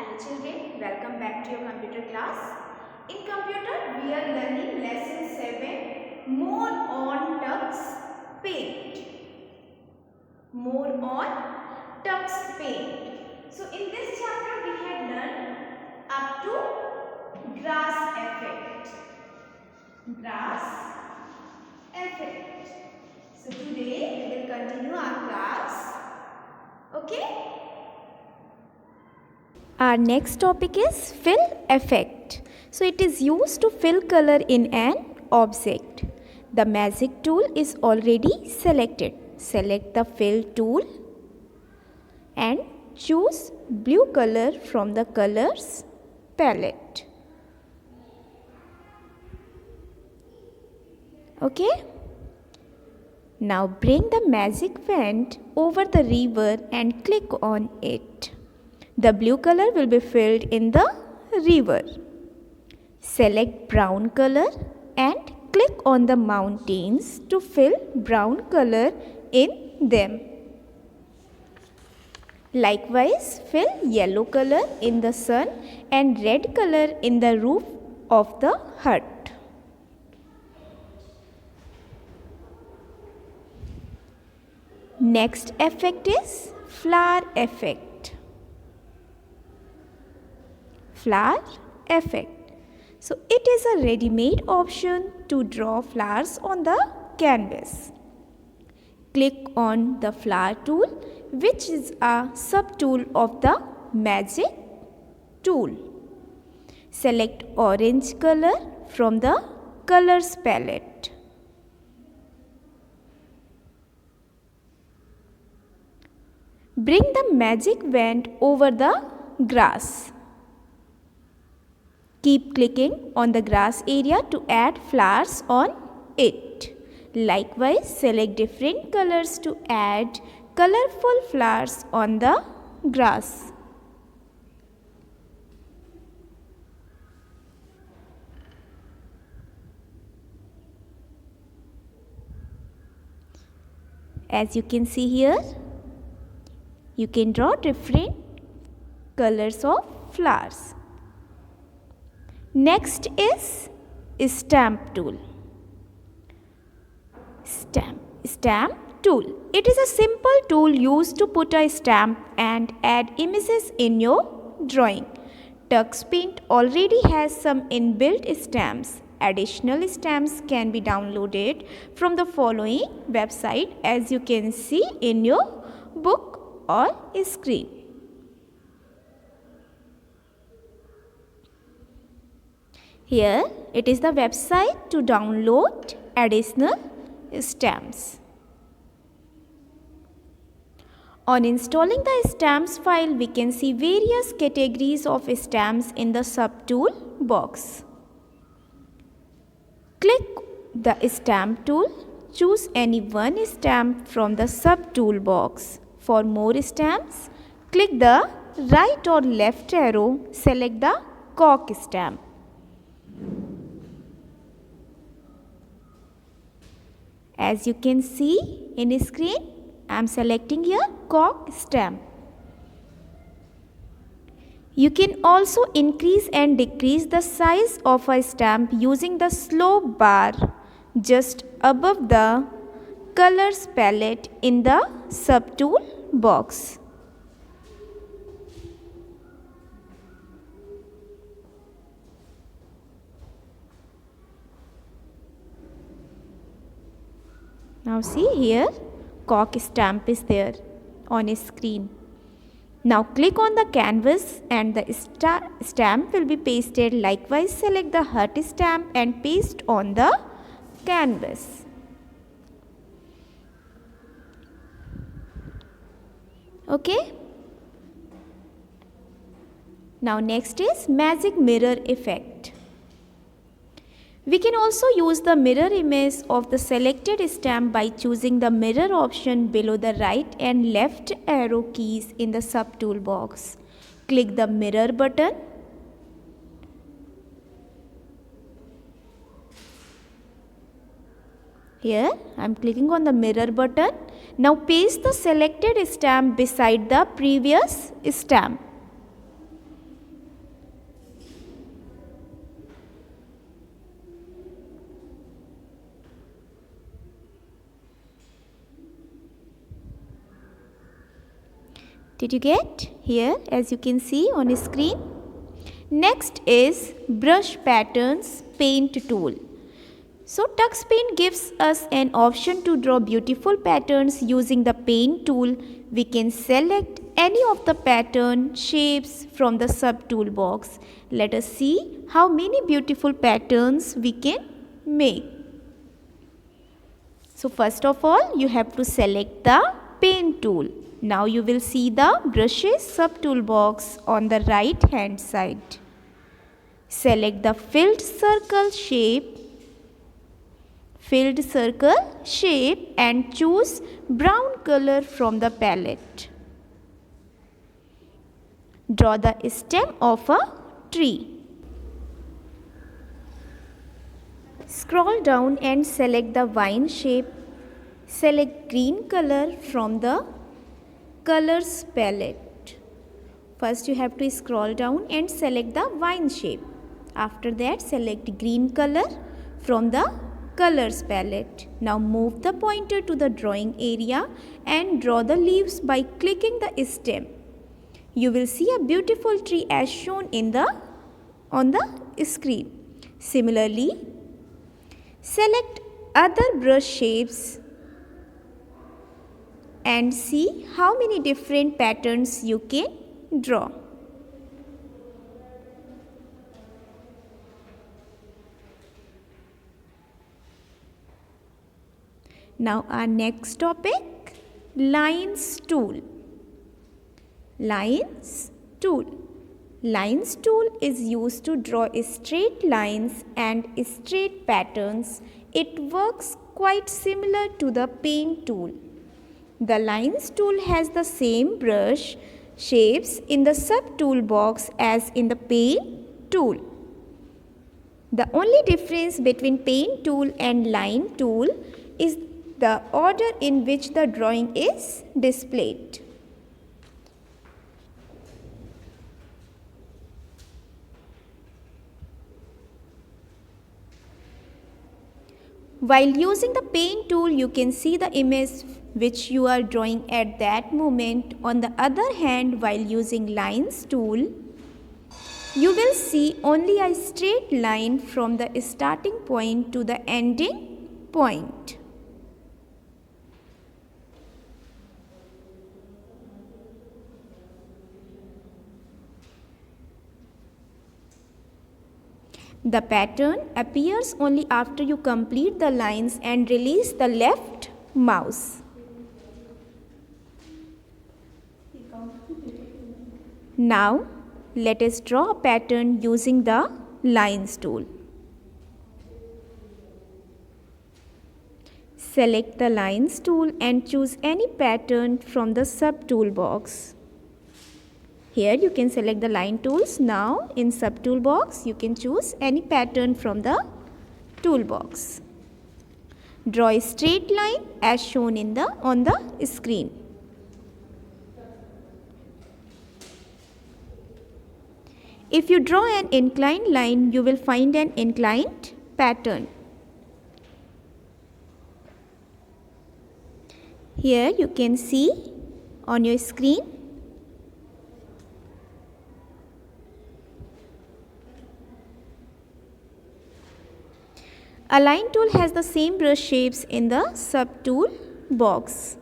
Hello children, welcome back to your computer class. In computer, we are learning lesson 7, more on tux paint. More on tux paint. So in this chapter, we had learned up to grass effect. Grass effect. So today, we will continue our class. Okay? Our next topic is fill effect. So it is used to fill color in an object. The magic tool is already selected. Select the fill tool and choose blue color from the colors palette. Okay? Now bring the magic wand over the river and click on it. The blue color will be filled in the river. Select brown color and click on the mountains to fill brown color in them. Likewise, fill yellow color in the sun and red color in the roof of the hut. Next effect is flower effect. Flower effect. So it is a ready-made option to draw flowers on the canvas. Click on the flower tool, which is a sub-tool of the magic tool. Select orange color from the colors palette. Bring the magic wand over the grass. Keep clicking on the grass area to add flowers on it. Likewise, select different colors to add colorful flowers on the grass. As you can see here, you can draw different colors of flowers. Next is stamp tool. Stamp tool. It is a simple tool used to put a stamp and add images in your drawing. Tux Paint already has some inbuilt stamps. Additional stamps can be downloaded from the following website, as you can see in your book or screen. Here it is the website to download additional stamps. On installing the stamps file, we can see various categories of stamps in the sub-tool box. Click the stamp tool. Choose any one stamp from the sub-tool box. For more stamps, click the right or left arrow. Select the cork stamp. As you can see in screen, I am selecting here cork stamp. You can also increase and decrease the size of a stamp using the slope bar just above the colors palette in the sub-tool box. Now see here, cork stamp is there on a screen. Now click on the canvas and the stamp will be pasted. Likewise, select the hut stamp and paste on the canvas. Okay. Now next is magic mirror effect. We can also use the mirror image of the selected stamp by choosing the mirror option below the right and left arrow keys in the sub-tool box. Click the mirror button. Here I am clicking on the mirror button. Now paste the selected stamp beside the previous stamp. Did you get? Here, as you can see on screen. Next is brush patterns paint tool. So Tux Paint gives us an option to draw beautiful patterns using the paint tool. We can select any of the pattern shapes from the sub toolbox. Let us see how many beautiful patterns we can make. So first of all, you have to select the paint tool. Now you will see the brushes sub toolbox on the right hand side. Select the filled circle shape and choose brown color from the palette. Draw the stem of a tree. Scroll down and select the vine shape. Select green color from the colors palette. First you have to scroll down and select the vine shape. After that select green color from the colors palette. Now move the pointer to the drawing area and draw the leaves by clicking the stem. You will see a beautiful tree as shown on the screen. Similarly, select other brush shapes and see how many different patterns you can draw. Now our next topic, lines tool. Lines tool. Lines tool is used to draw straight lines and straight patterns. It works quite similar to the paint tool. The lines tool has the same brush shapes in the sub toolbox as in the paint tool. The only difference between paint tool and line tool is the order in which the drawing is displayed. While using the paint tool, you can see the image which you are drawing at that moment. On the other hand, while using lines tool, you will see only a straight line from the starting point to the ending point. The pattern appears only after you complete the lines and release the left mouse. Now, let us draw a pattern using the lines tool. Select the lines tool and choose any pattern from the sub toolbox. Here you can select the line tools. Now in sub toolbox you can choose any pattern from the toolbox. Draw a straight line as shown on the screen. If you draw an inclined line, you will find an inclined pattern. Here you can see on your screen. A line tool has the same brush shapes in the sub tool box.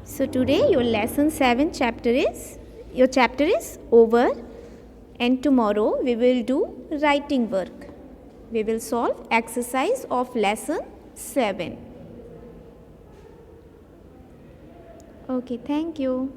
So today your lesson 7 chapter is over, and tomorrow we will do writing work. We will solve exercise of lesson 7. Okay, thank you.